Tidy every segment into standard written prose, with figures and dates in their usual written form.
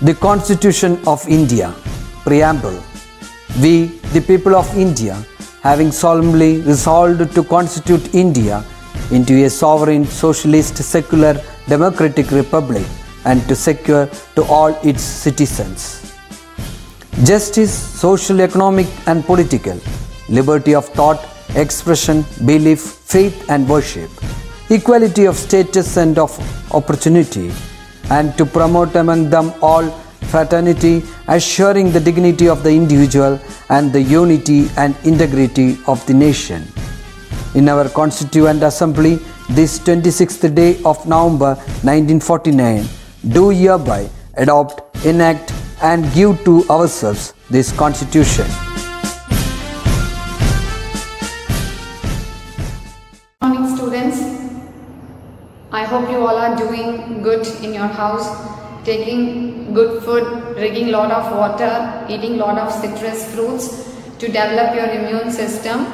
The Constitution of India, Preamble. We, the people of India, having solemnly resolved to constitute India into a sovereign, socialist, secular, democratic republic and to secure to all its citizens justice, social, economic and political, liberty of thought, expression, belief, faith and worship, equality of status and of opportunity, and to promote among them all fraternity, assuring the dignity of the individual and the unity and integrity of the nation. In our Constituent Assembly, this 26th day of November 1949, do hereby adopt, enact and give to ourselves this Constitution. Good morning, students. I hope you all are doing good in your house, taking good food, drinking lot of water, eating lot of citrus fruits to develop your immune system.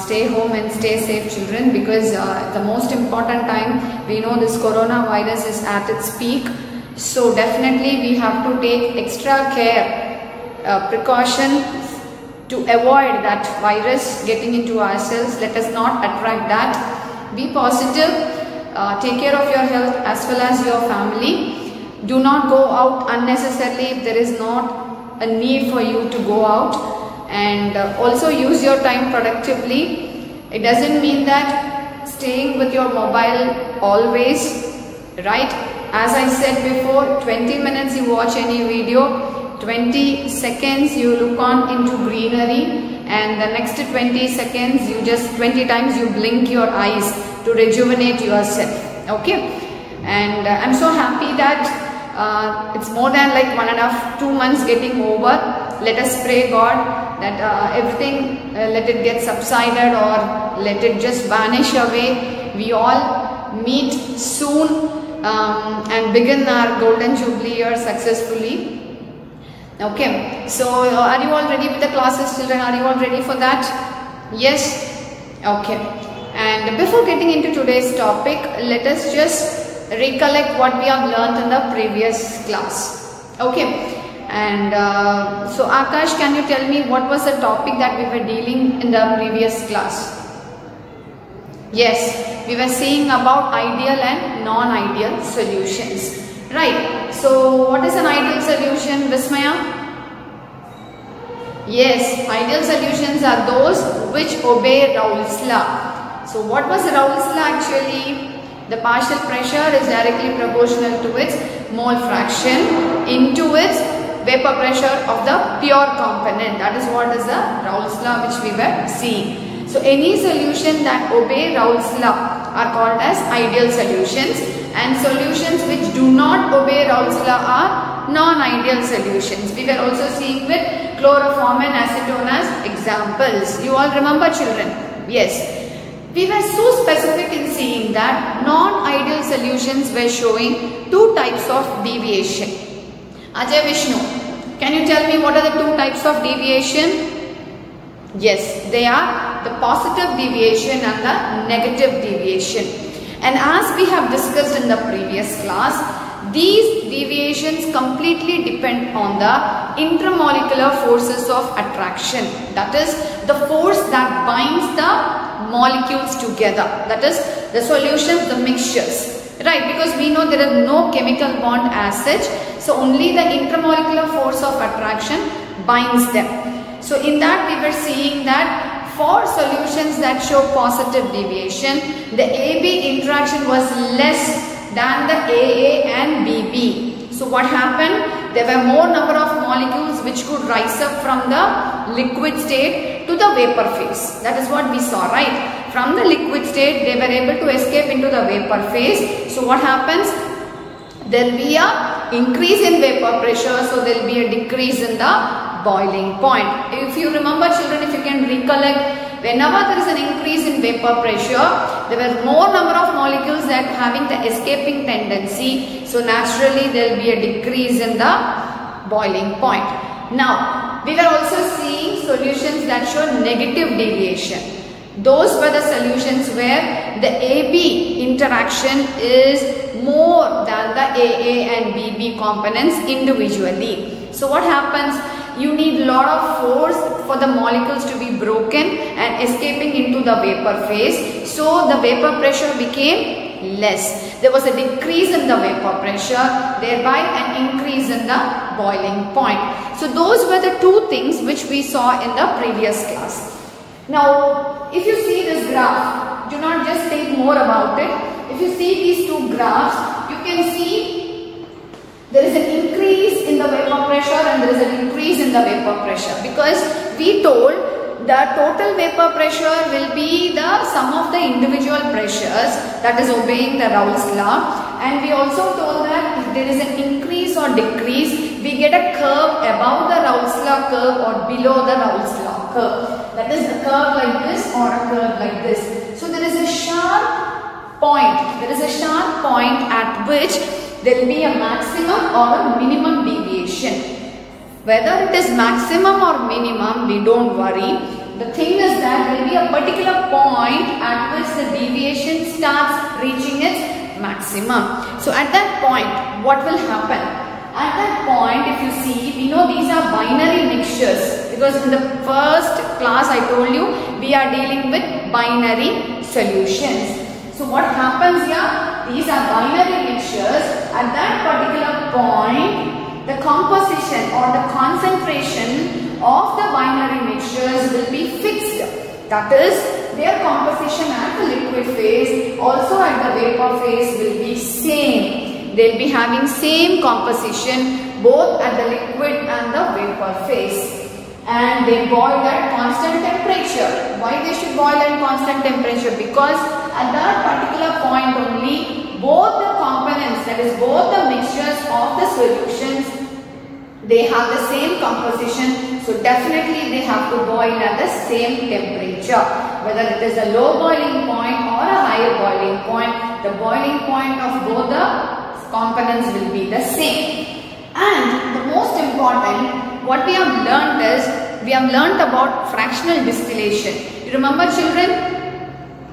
Stay home and stay safe, children, because the most important time, we know this coronavirus is at its peak. So definitely we have to take extra care, precautions to avoid that virus getting into ourselves. Let us not attract that. Be positive, take care of your health as well as your family. Do not go out unnecessarily if there is not a need for you to go out, and also use your time productively. It doesn't mean that staying with your mobile always, right? As I said before, 20 minutes you watch any video, 20 seconds you look on into greenery, and the next 20 seconds you just 20 times you blink your eyes to rejuvenate yourself. Okay, and I'm so happy that it's more than like 1.5 to 2 months getting over. Let us pray God that everything let it get subsided or let it just vanish away. We all meet soon and begin our golden jubilee year successfully. Okay, so are you all ready with the classes, children? Are you all ready for that? Yes? Okay. And before getting into today's topic, let us just recollect what we have learned in the previous class. Okay. And so Akash, can you tell me what was the topic that we were dealing in the previous class? Yes, we were seeing about ideal and non-ideal solutions. Right. So what is an ideal solution, Vismaya? Yes, ideal solutions are those which obey Raoult's law. So what was Raoult's law actually? The partial pressure is directly proportional to its mole fraction into its vapor pressure of the pure component. That is what is the Raoult's law which we were seeing. So any solution that obey Raoult's law are called as ideal solutions, and solutions which do not obey Raoult's law are non-ideal solutions. We were also seeing with chloroform and acetone as examples. You all remember, children? Yes. We were so specific in seeing that non-ideal solutions were showing two types of deviation. Ajay Vishnu, can you tell me what are the two types of deviation? Yes, they are the positive deviation and the negative deviation. And as we have discussed in the previous class, these deviations completely depend on the intermolecular forces of attraction. That is the force that binds the molecules together. That is the solutions, the mixtures. Right, because we know there is no chemical bond as such. So only the intermolecular force of attraction binds them. So in that we were seeing that for solutions that show positive deviation, the AB interaction was less than the AA and BB. So what happened? There were more number of molecules which could rise up from the liquid state to the vapor phase. That is what we saw, right? From the liquid state, they were able to escape into the vapor phase. So what happens? There will be a increase in vapor pressure, so there will be a decrease in the boiling point. If you remember, children, if you can recollect, whenever there is an increase in vapor pressure, there were more number of molecules that having the escaping tendency. So naturally there will be a decrease in the boiling point. Now, we were also seeing solutions that show negative deviation. Those were the solutions where the AB interaction is more than the AA and BB components individually. So what happens? You need a lot of force for the molecules to be broken and escaping into the vapor phase. So the vapor pressure became less. There was a decrease in the vapor pressure, thereby an increase in the boiling point. So those were the two things which we saw in the previous class. Now, if you see this graph, do not just think more about it. If you see these two graphs, you can see there is an increase in the vapor pressure and there is an increase in the vapor pressure, because we told the total vapor pressure will be the sum of the individual pressures, that is obeying the Raoult's law, and we also told that if there is an increase or decrease, we get a curve above the Raoult's law curve or below the Raoult's law curve. That is a curve like this or a curve like this. So there is a sharp point. There is a sharp point at which there will be a maximum or a minimum deviation. Whether it is maximum or minimum, we don't worry. The thing is that there will be a particular point at which the deviation starts reaching its maximum. So at that point, what will happen? At that point, if you see, we know these are binary mixtures, because in the first class I told you we are dealing with binary solutions. So what happens here? These are binary mixtures. At that particular point, the composition or the concentration of the binary mixtures will be fixed. That is, their composition at the liquid phase, also at the vapor phase, will be same. They will be having same composition both at the liquid and the vapor phase. And they boil at constant temperature. Why they should boil at constant temperature? Because at that particular point only, both the components, that is both the mixtures of the solutions, they have the same composition. So definitely they have to boil at the same temperature. Whether it is a low boiling point or a higher boiling point, the boiling point of both the components will be the same. And the most important, what we have learnt is, we have learnt about fractional distillation. You remember, children?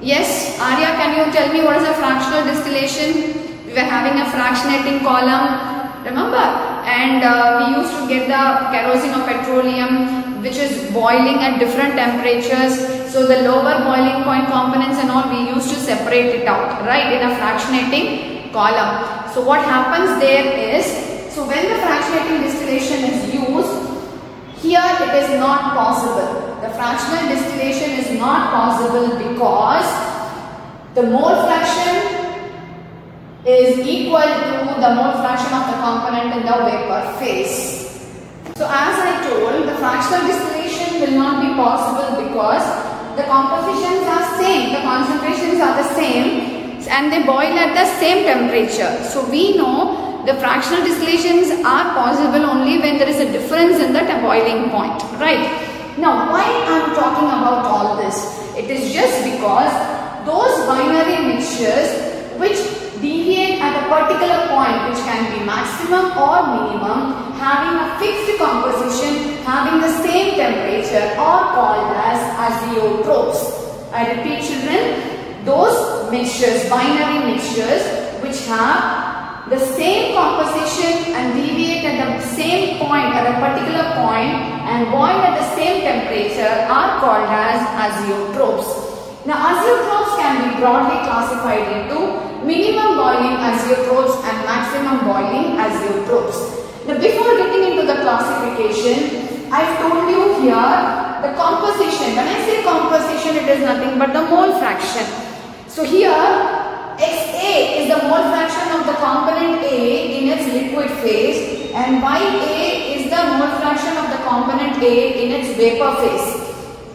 Yes, Arya, can you tell me what is a fractional distillation? We were having a fractionating column, remember? And we used to get the kerosene or petroleum which is boiling at different temperatures. So the lower boiling point components and all, we used to separate it out, right, in a fractionating column. So what happens there is, so when the fractionating distillation is used, here it is not possible. The fractional distillation is not possible because the mole fraction is equal to the mole fraction of the component in the vapor phase. So as I told, the fractional distillation will not be possible because the compositions are same, the concentrations are the same, and they boil at the same temperature. So we know the fractional distillations are possible only when there is a difference in the boiling point, right? Now, why I am talking about all this? It is just because those binary mixtures which deviate at a particular point, which can be maximum or minimum, having a fixed composition, having the same temperature, are called as azeotropes. I repeat, children, those mixtures, binary mixtures which have the same composition and deviate at the same point, at a particular point, and boil at the same temperature, are called as azeotropes. Now, azeotropes can be broadly classified into minimum boiling azeotropes and maximum boiling azeotropes. Now, before getting into the classification, I've told you here the composition. When I say composition, it is nothing but the mole fraction. So here, XA is the mole fraction of the component A in its liquid phase, and YA is the mole fraction of the component A in its vapor phase.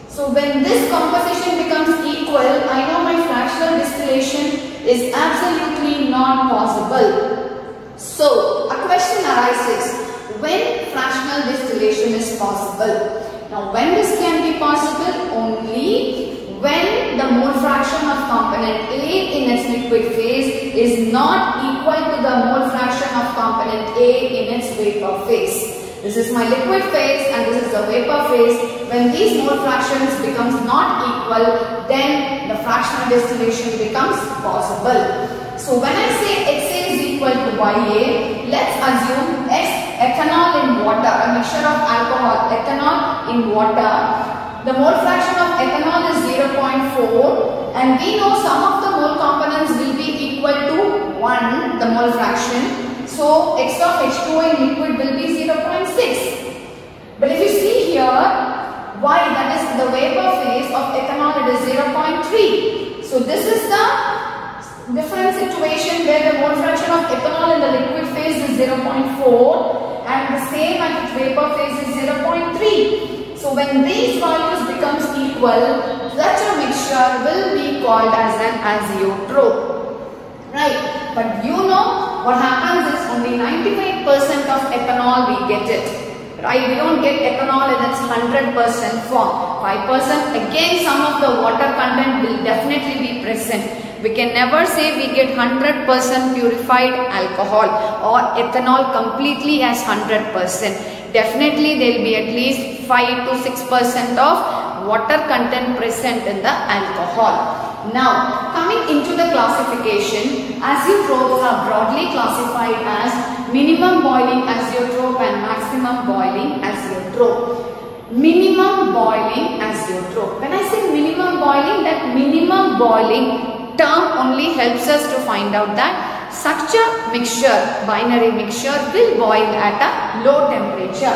So when this composition becomes equal, I know my fractional distillation is absolutely not possible. So a question arises, when fractional distillation is possible? Now, when this can be possible? Only when the mole fraction of component A in its liquid phase is not equal to the mole fraction of component A in its vapor phase. This is my liquid phase and this is the vapor phase. When these mole fractions becomes not equal, then the fractional distillation becomes possible. So when I say XA is equal to YA, let's assume X ethanol in water, a mixture of alcohol, ethanol in water. The mole fraction of ethanol is 0.4 and we know some of the mole components will be equal to 1, the mole fraction. So X of H2O in liquid will be 0.6. But if you see here, Y, that is the vapor phase of ethanol, it is 0.3. So this is the different situation where the mole fraction of ethanol in the liquid phase is 0.4 and the same at its vapor phase is 0.3. So when these values becomes equal, such a mixture will be called as an azeotrope. Right, but you know what happens is only 95% of ethanol we get it. Right, we don't get ethanol in its 100% form. 5% again some of the water content will definitely be present. We can never say we get 100% purified alcohol or ethanol completely as 100%. Definitely there will be at least 5 to 6% of water content present in the alcohol. Now, coming into the classification, azeotropes are broadly classified as minimum boiling azeotrope and maximum boiling azeotrope. Minimum boiling azeotrope. When I say minimum boiling, that minimum boiling term only helps us to find out that such a mixture, binary mixture, will boil at a low temperature.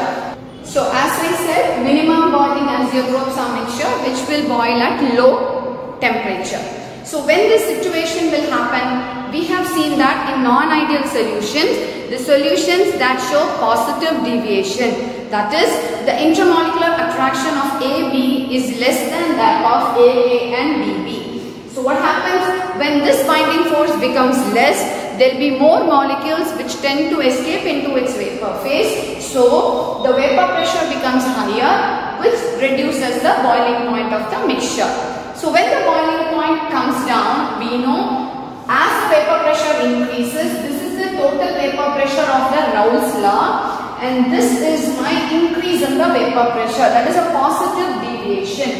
So, as I said, minimum boiling azeotropes are mixture which will boil at low temperature. So when this situation will happen, we have seen that in non-ideal solutions, the solutions that show positive deviation, that is the intermolecular attraction of AB is less than that of AA and BB. So what happens when this binding force becomes less, there will be more molecules which tend to escape into its vapor phase. So the vapor pressure becomes higher, which reduces the boiling point of the mixture. So when the boiling point comes down, we know as the vapor pressure increases, this is the total vapor pressure of the Raoult's law and this is my increase in the vapor pressure, that is a positive deviation.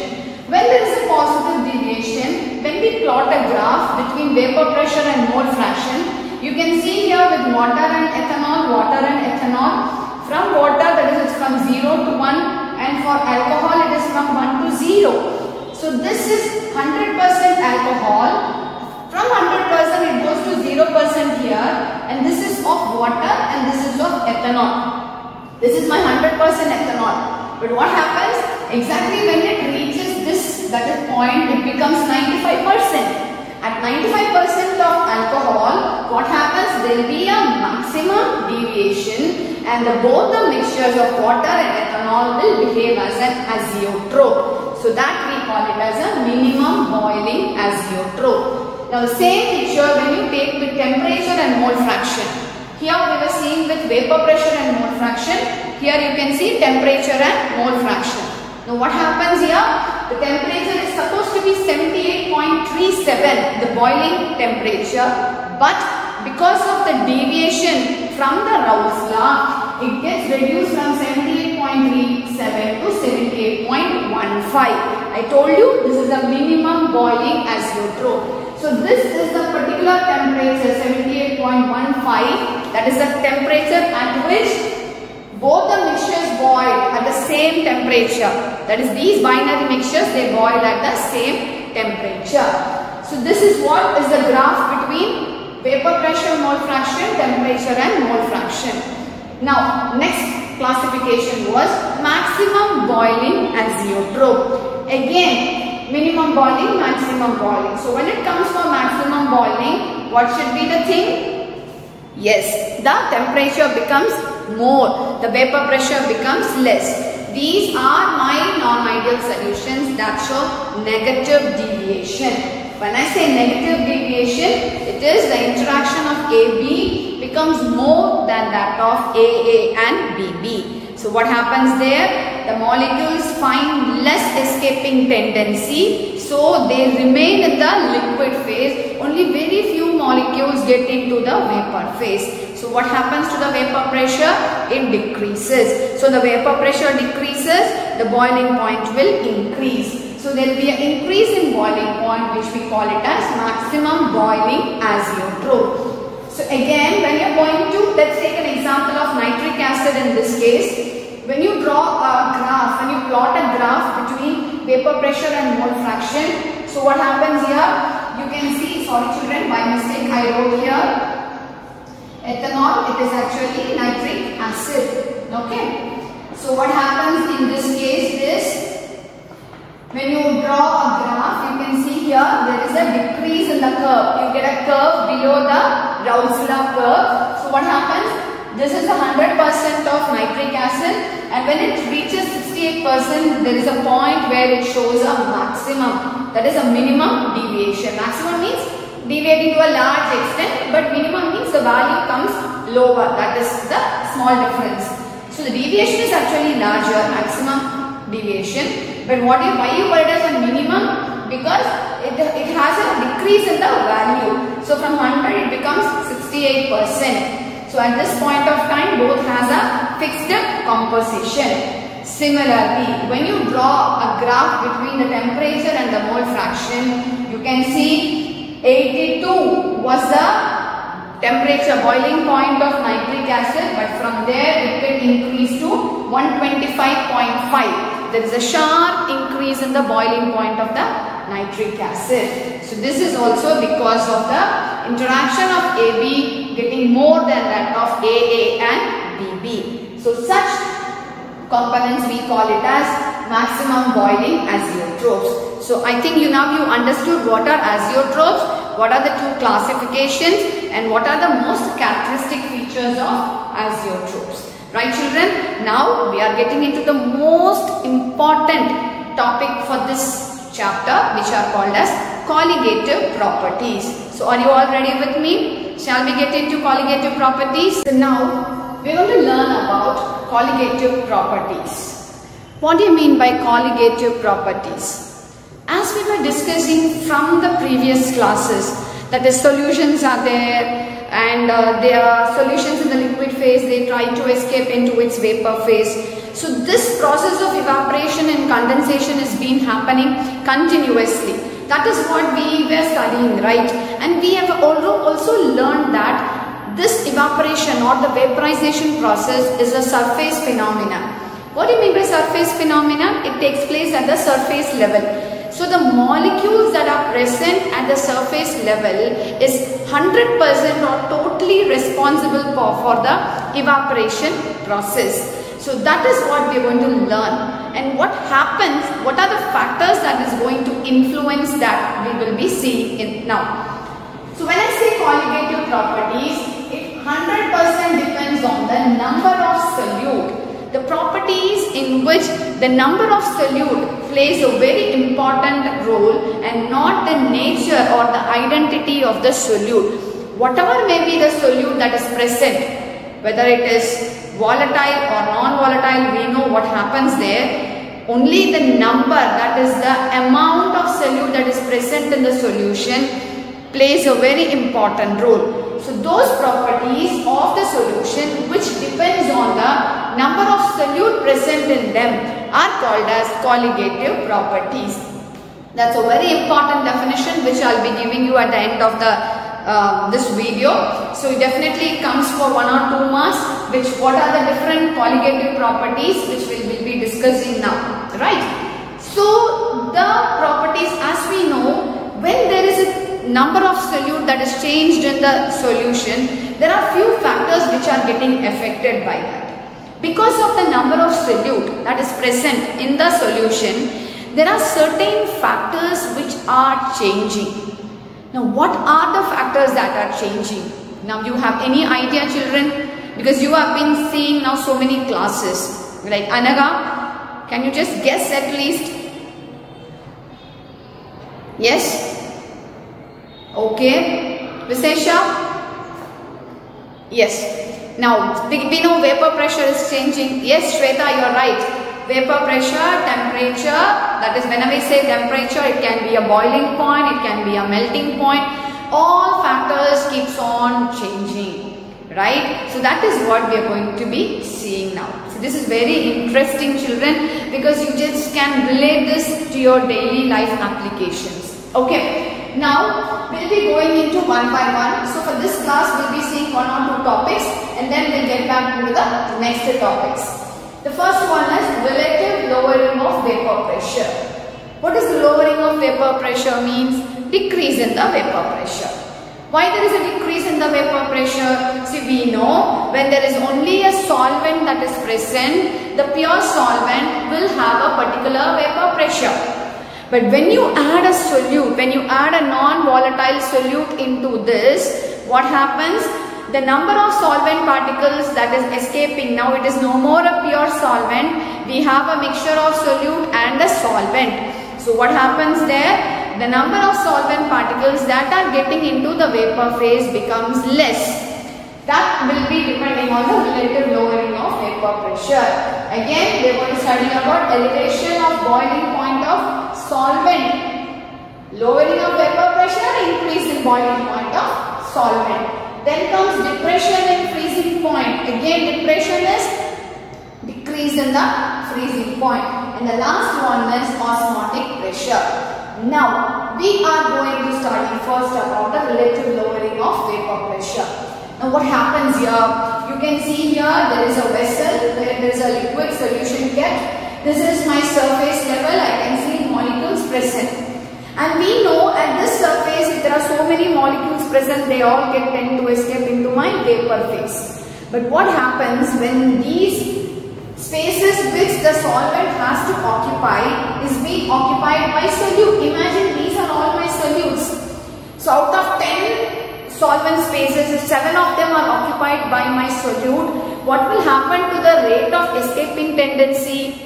When there is a positive deviation, when we plot a graph between vapor pressure and mole fraction, you can see here with water and ethanol, from water that is it's from 0 to 1 and for alcohol it is from 1 to 0. So this is 100% alcohol, from 100% it goes to 0% here and this is of water and this is of ethanol. This is my 100% ethanol. But what happens? Exactly when it reaches this, that is point, it becomes 95%. At 95% of alcohol, what happens? There will be a maximum deviation and both the mixtures of water and ethanol will behave as an azeotrope. So that we call it as a minimum boiling azeotrope. Now the same picture when you take with temperature and mole fraction. Here we were seeing with vapor pressure and mole fraction. Here you can see temperature and mole fraction. Now what happens here? The temperature is supposed to be 78.37, the boiling temperature, but because of the deviation from the Raoult's law, it gets reduced from 78.37 to 78.15. I told you this is the minimum boiling azeotrope. So this is the particular temperature 78.15, that is the temperature at which both the mixtures boil at the same temperature. That is these binary mixtures, they boil at the same temperature. So this is what is the graph between vapor pressure, mole fraction, temperature and mole fraction. Now next classification was maximum boiling azeotrope. Again minimum boiling, maximum boiling. So when it comes for maximum boiling, what should be the thing? Yes, the temperature becomes more, the vapor pressure becomes less. These are my non-ideal solutions that show negative deviation. When I say negative deviation, it is the interaction of AB becomes more than that of AA and BB. So what happens there? The molecules find less escaping tendency, so they remain in the liquid phase. Only very few molecules get into the vapor phase. So what happens to the vapor pressure? It decreases. So the vapor pressure decreases, the boiling point will increase. So there will be an increase in boiling point, which we call it as maximum boiling azeotrope. So again, when you are going to, let's take an example of nitric acid in this case. When you draw a graph, when you plot a graph between vapor pressure and mole fraction, so what happens here? You can see, sorry children, by mistake I wrote here ethanol, it is actually nitric acid. Okay. So what happens in this case is, when you draw a graph, you can see here there is a decrease in the curve. You get a curve below the Raoult's law curve. So what happens? This is 100% of nitric acid, and when it reaches 68%, there is a point where it shows a maximum. That is a minimum deviation. Maximum means deviating to a large extent, but minimum means the value comes lower. That is the small difference. So the deviation is actually larger, maximum deviation. But why you call it as a minimum? Because it has a decrease in the value. So from 100 it becomes 68%. So at this point of time, both has a fixed composition. Similarly, when you draw a graph between the temperature and the mole fraction, you can see 82 was the temperature boiling point of nitric acid, but from there it will increase to 125.5. There is a sharp increase in the boiling point of the nitric acid. So this is also because of the interaction of AB getting more than that of AA and BB. So such components we call it as maximum boiling azeotropes. So I think now you understood what are azeotropes, what are the two classifications, and what are the most characteristic features of azeotropes. Right children, now we are getting into the most important topic for this chapter, which are called as colligative properties. So are you all ready with me? Shall we get into colligative properties? So now we are going to learn about colligative properties. What do you mean by colligative properties? As we were discussing from the previous classes, that the solutions are there, and there are solutions in the liquid phase, they try to escape into its vapor phase. So this process of evaporation and condensation has been happening continuously. That is what we were studying, right? And we have also learned that this evaporation or the vaporization process is a surface phenomenon. What do you mean by surface phenomenon? It takes place at the surface level. So the molecules that are present at the surface level is 100% or totally responsible for the evaporation process. So that is what we are going to learn. And what happens, what are the factors that is going to influence that we will be seeing in now. So when I say colligative properties, it 100% depends on the number of solute. The properties in which the number of solute plays a very important role, and not the nature or the identity of the solute. Whatever may be the solute that is present, whether it is volatile or non-volatile, we know what happens there. Only the number, that is the amount of solute that is present in the solution, plays a very important role. So those properties of the solution which depends on the number of solute present in them are called as colligative properties. That's a very important definition which I'll be giving you at the end of the this video. So it definitely comes for 1 or 2 marks, which what are the different colligative properties which we will be discussing now, right? So the properties, as we know, when there is a number of solute that is changed in the solution, there are few factors which are getting affected by that. Because of the number of solute that is present in the solution, there are certain factors which are changing. Now what are the factors that are changing? Now you have any idea children? Because you have been seeing now so many classes. Like Anaga, can you just guess at least? Yes? Okay. Visesha? Yes. Now, we know vapor pressure is changing. Yes, Shweta, you are right. Vapor pressure, temperature, that is whenever we say temperature, it can be a boiling point, it can be a melting point. All factors keeps on changing, right? So that is what we are going to be seeing now. So this is very interesting, children, because you just can relate this to your daily life applications. Okay, now we'll be going into one by one. So for this class, we'll be seeing one or two topics and then we'll get back to the next topics. The first one is relative lowering of vapor pressure. What does the lowering of vapor pressure means? Decrease in the vapor pressure. Why there is a decrease in the vapor pressure? See, we know when there is only a solvent that is present, the pure solvent will have a particular vapor pressure. But when you add a solute, when you add a non-volatile solute into this, what happens? The number of solvent particles that is escaping, now it is no more a pure solvent, we have a mixture of solute and a solvent. So what happens there? The number of solvent particles that are getting into the vapor phase becomes less. That will be depending on the relative lowering of vapor pressure. Again, we are going to study about elevation of boiling point of solvent. Lowering of vapor pressure, increase in boiling point of solvent. Then comes depression in freezing point. Again, depression is decrease in the freezing point. And the last one is osmotic pressure. Now, we are going to study first about the relative lowering of vapor pressure. Now, what happens here? You can see here there is a vessel where there is a liquid solution kept. This is my surface level. I can see molecules present. And we know at this surface, if there are so many molecules present, they all tend to escape into my vapor phase. But what happens when these spaces which the solvent has to occupy is being occupied by solute? Imagine these are all my solutes. So out of 10 solvent spaces, if 7 of them are occupied by my solute, what will happen to the rate of escaping tendency?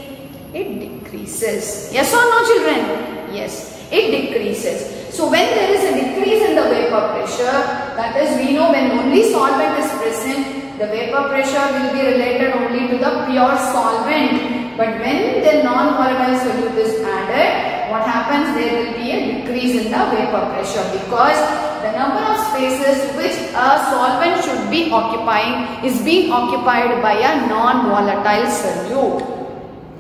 It decreases. Yes or no, children? Yes. It decreases. So when there is a decrease in the vapor pressure, that is, we know when only solvent is present, the vapor pressure will be related only to the pure solvent. But when the non-volatile solute is added, what happens? There will be a decrease in the vapor pressure because the number of spaces which a solvent should be occupying is being occupied by a non-volatile solute.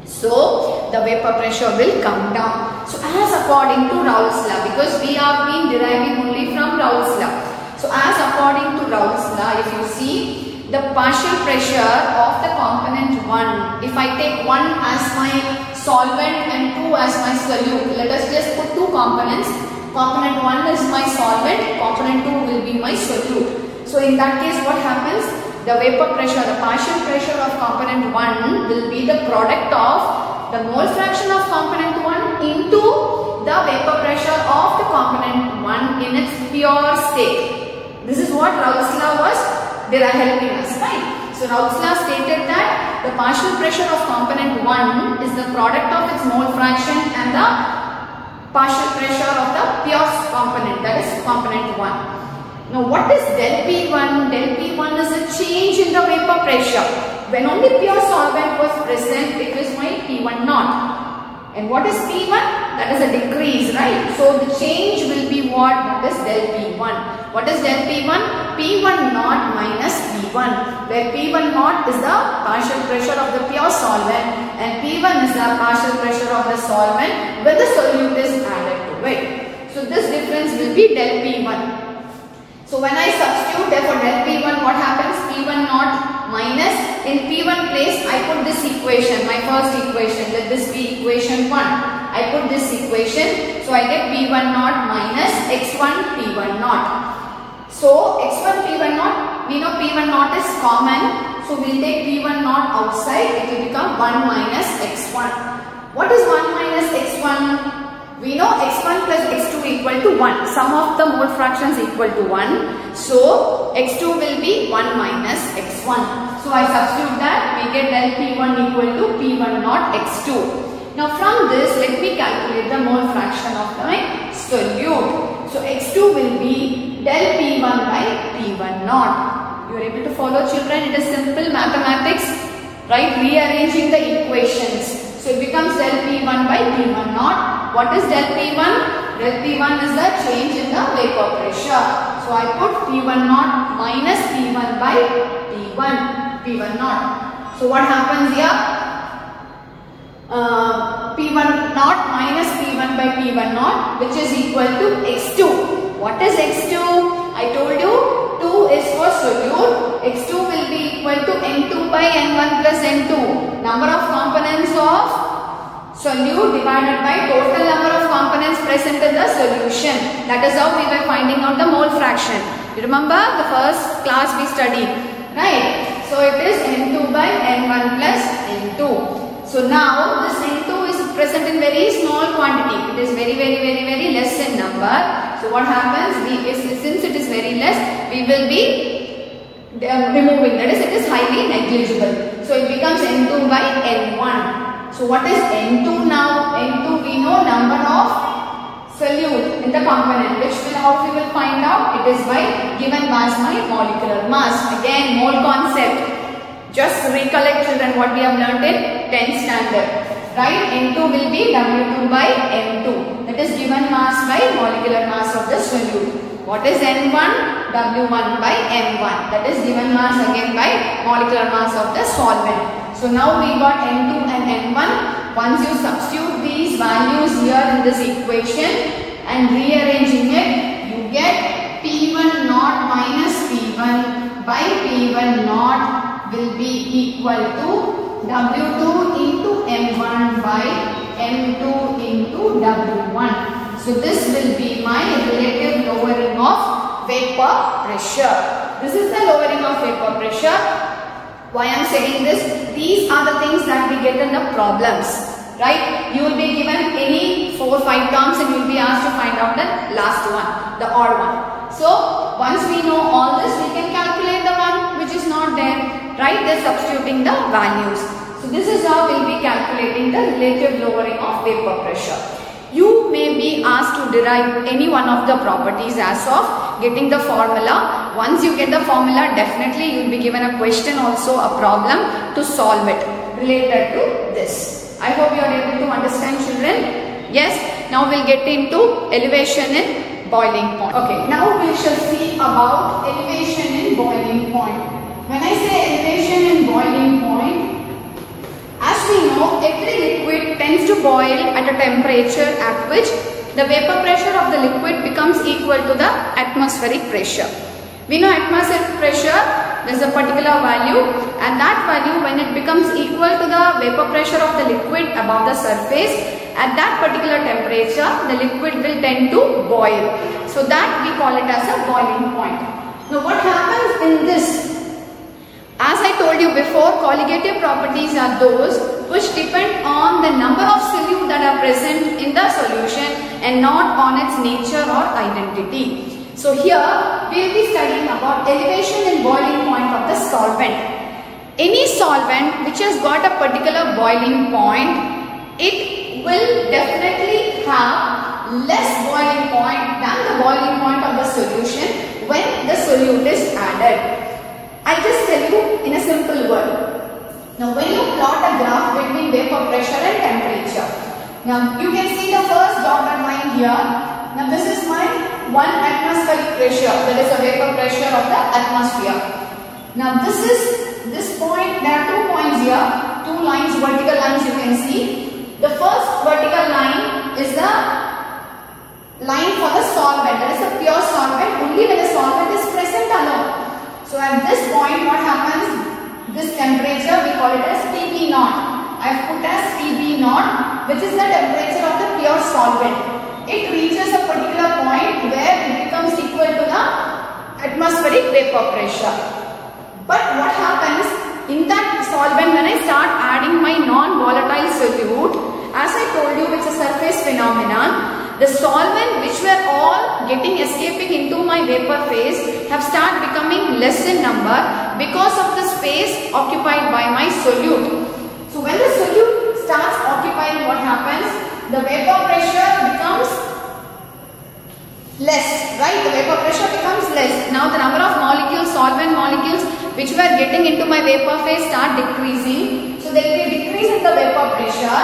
So, the vapor pressure will come down. So, as according to Raoult's law, because we have been deriving only from Raoult's law. So, as according to Raoult's law, if you see the partial pressure of the component 1, if I take 1 as my solvent and 2 as my solute, let us just put 2 components. Component 1 is my solvent, component 2 will be my solute. So, in that case, what happens? The vapor pressure, the partial pressure of component 1 will be the product of the mole fraction of component 1 into the vapor pressure of the component 1 in its pure state. This is what Raoult's law was helping us, right? So Raoult's law stated that the partial pressure of component 1 is the product of its mole fraction and the partial pressure of the pure component, that is component 1. Now what is del P1? Del P1 is a change in the vapor pressure. When only pure solvent was present, it was my P1 naught. And what is P1? That is a decrease, right? So the change will be what? That is del P1. What is del P1? P1 naught minus P1. Where P1 naught is the partial pressure of the pure solvent and P1 is the partial pressure of the solvent when the solute is added to it. So this difference will be del P1. So when I substitute therefore del P1, what happens? P1 naught minus, in P1 place I put this equation, my first equation, let this be equation 1. I put this equation, so I get P1 naught minus x1 P1 naught. So x1 P1 naught, we know P1 naught is common, so we will take P1 naught outside, it will become 1 minus x1. What is 1 minus x1? We know x1 plus x2 equal to 1. Sum of the mole fractions equal to 1. So, x2 will be 1 minus x1. So, I substitute that. We get del P1 equal to P1 naught x2. Now, from this, let me calculate the mole fraction of my solute. So, x2 will be del P1 by P1 naught. You are able to follow, children? It is simple mathematics, right? Rearranging the equations. So it becomes del P1 by P1 naught. What is del P1? Del P1 is the change in the vapor pressure. So I put P1 naught minus P1 by P1 naught. So what happens here? P1 naught minus P1 by P1 naught, which is equal to X2. What is X2? I told you 2 is for solute. X2 will be equal to N2 by N1 plus N2. Number of components of solute divided by total number of components present in the solution. That is how we were finding out the mole fraction. You remember the first class we studied, right? So it is N2 by N1 plus N2. So now this N2 is present in very small quantity. It is very less in number. So what happens? Since it is very less, we will be removing. That is, it is highly negligible. So it becomes N2 by N1. So what is N2 now? N2, we know number of solute in the component, which will, how we will find out? It is by given mass by molecular mass. Again, mole concept. Just recollect, children, what we have learnt in 10th standard. Right? N2 will be W2 by M2. That is given mass by molecular mass of the solute. What is N1? W1 by M1. That is given mass again by molecular mass of the solvent. So now we got N2 and N1. Once you substitute these values here in this equation and rearranging it, you get P1 naught minus P1 by P1 naught will be equal to W2 into M1 by M2 into W1. So this will be my relative lowering of vapor pressure. This is the lowering of vapor pressure. Why I am saying this? These are the things that we get in the problems. Right? You will be given any 4 or 5 terms and you will be asked to find out the last one, the odd one. So once we know all this, we can calculate the one which is not there. Right? They are substituting the values. So this is how we will be calculating the relative lowering of vapor pressure. You may be asked to derive any one of the properties as of getting the formula. Once you get the formula, definitely you will be given a question, also a problem to solve it related to this. I hope you are able to understand, children. Yes, now we will get into elevation in boiling point. Okay, now we shall see about elevation in boiling point. When I say elevation in boiling point, as we know, every liquid tends to boil at a temperature at which the vapor pressure of the liquid becomes equal to the atmospheric pressure. We know atmospheric pressure, there is a particular value, and that value, when it becomes equal to the vapor pressure of the liquid above the surface, at that particular temperature, the liquid will tend to boil. So that we call it as a boiling point. Now what happens in this? As I told you before, colligative properties are those which depend on the number of solute that are present in the solution and not on its nature or identity. So here we will be studying about elevation and boiling point of the solvent. Any solvent which has got a particular boiling point, it will definitely have less boiling point than the boiling point of the solution when the solute is added. I'll just tell you in a simple word. Now when you plot a graph between vapor pressure and temperature, now you can see the first dotted line here. Now this is my 1 atmospheric pressure, that is the vapor pressure of the atmosphere. Now this point, there are 2 points here, 2 lines, vertical lines you can see. The first vertical line is the line for the solvent, that is the pure solvent, only when the solvent is present alone. So at this point, what happens? This temperature we call it as PB naught. I have put as PB naught, which is the temperature of the pure solvent. It reaches a particular point where it becomes equal to the atmospheric vapor pressure. But what happens in that solvent when I start adding my non-volatile solute? As I told you, it's a surface phenomenon. The solvent which were all escaping into my vapor phase have started becoming less in number because of the space occupied by my solute. So when the solute starts occupying, what happens? The vapor pressure becomes less, right? The vapor pressure becomes less. Now the number of molecules, solvent molecules which were getting into my vapor phase start decreasing. So there will be a decrease in the vapor pressure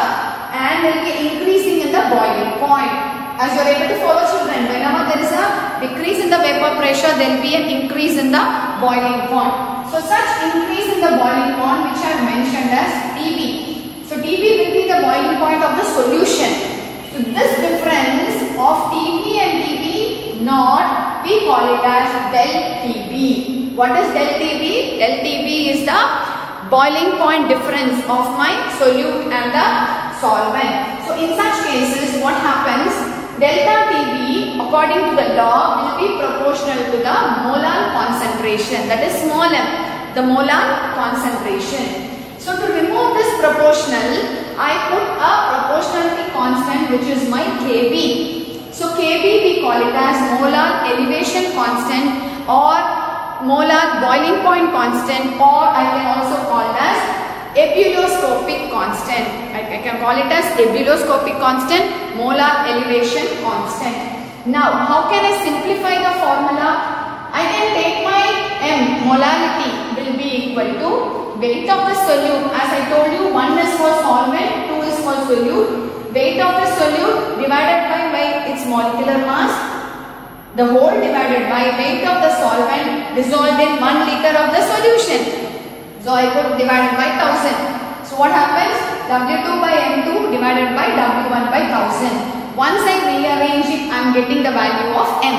and there will be increasing in the boiling point. As you are able to follow, children, whenever there is a decrease in the vapor pressure, there will be an increase in the boiling point. So such increase in the boiling point which I have mentioned as TB. So TB will be the boiling point of the solution. So this difference of TB and TB naught, we call it as del TB. What is del TB? Del TB is the boiling point difference of my solute and the solvent. So in such cases, what happens? Delta TB according to the law will be proportional to the molar concentration, that is small m, the molar concentration. So to remove this proportional, I put a proportionality constant which is my Kb. So Kb we call it as molar elevation constant or molar boiling point constant, or I can also call it as ebullioscopic constant. I can call it as ebullioscopic constant, molar elevation constant. Now, how can I simplify the formula? I can take my M, molality will be equal to weight of the solute. As I told you, 1 is for solvent, 2 is for solute. Weight of the solute divided by its molecular mass, the whole divided by weight of the solvent dissolved in 1 liter of the solution. So I put divided by 1000. So what happens? W2 by M2 divided by W1 by 1000. Once I rearrange it, I am getting the value of M.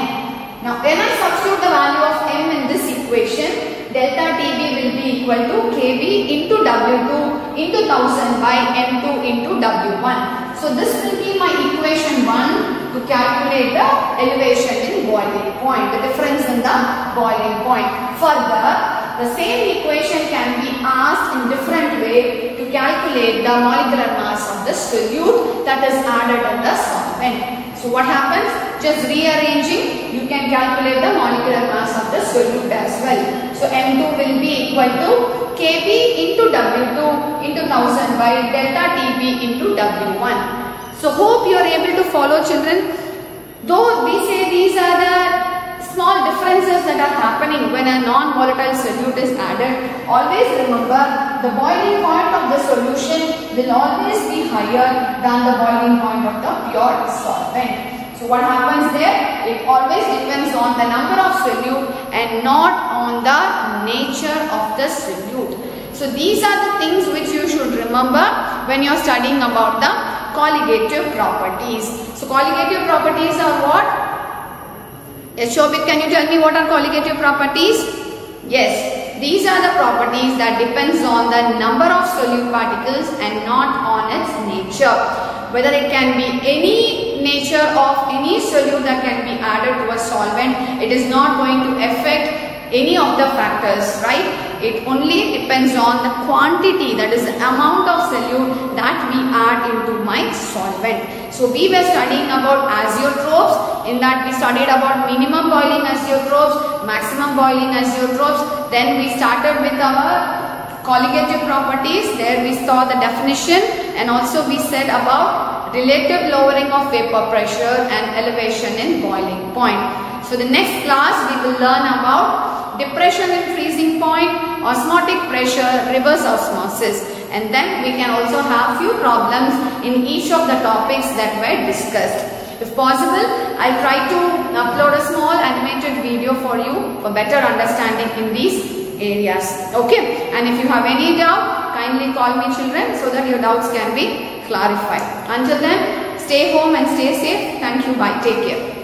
Now when I substitute the value of M in this equation, delta TB will be equal to Kb into W2 into 1000 by M2 into W1. So this will be my equation 1 to calculate the elevation in boiling point, the difference in the boiling point. Further, the same equation can be asked in different way to calculate the molecular mass of the solute that is added in the solvent. So what happens? Just rearranging, you can calculate the molecular mass of the solute as well. So M2 will be equal to Kb into W2 into 1000 by delta TB into W1. So hope you are able to follow, children. Though we say these are the small differences that are happening when a non-volatile solute is added, always remember the boiling point of the solution will always be higher than the boiling point of the pure solvent. So what happens there? It always depends on the number of solute and not on the nature of the solute. So these are the things which you should remember when you are studying about the colligative properties. So colligative properties are what? Yes, Shobit, can you tell me what are colligative properties? Yes, these are the properties that depends on the number of solute particles and not on its nature. Whether it can be any nature of any solute that can be added to a solvent, it is not going to affect any of the factors, right? It only depends on the quantity, that is the amount of solute that we add into my solvent. So we were studying about azeotropes. In that we studied about minimum boiling azeotropes, maximum boiling azeotropes. Then we started with our colligative properties. There we saw the definition and also we said about relative lowering of vapor pressure and elevation in boiling point. So the next class we will learn about depression in freezing point, osmotic pressure, reverse osmosis, and then we can also have few problems in each of the topics that were discussed. If possible, I'll try to upload a small animated video for you for better understanding in these areas. Okay, and if you have any doubt, kindly call me, children, so that your doubts can be clarified. Until then, stay home and stay safe. Thank you. Bye. Take care.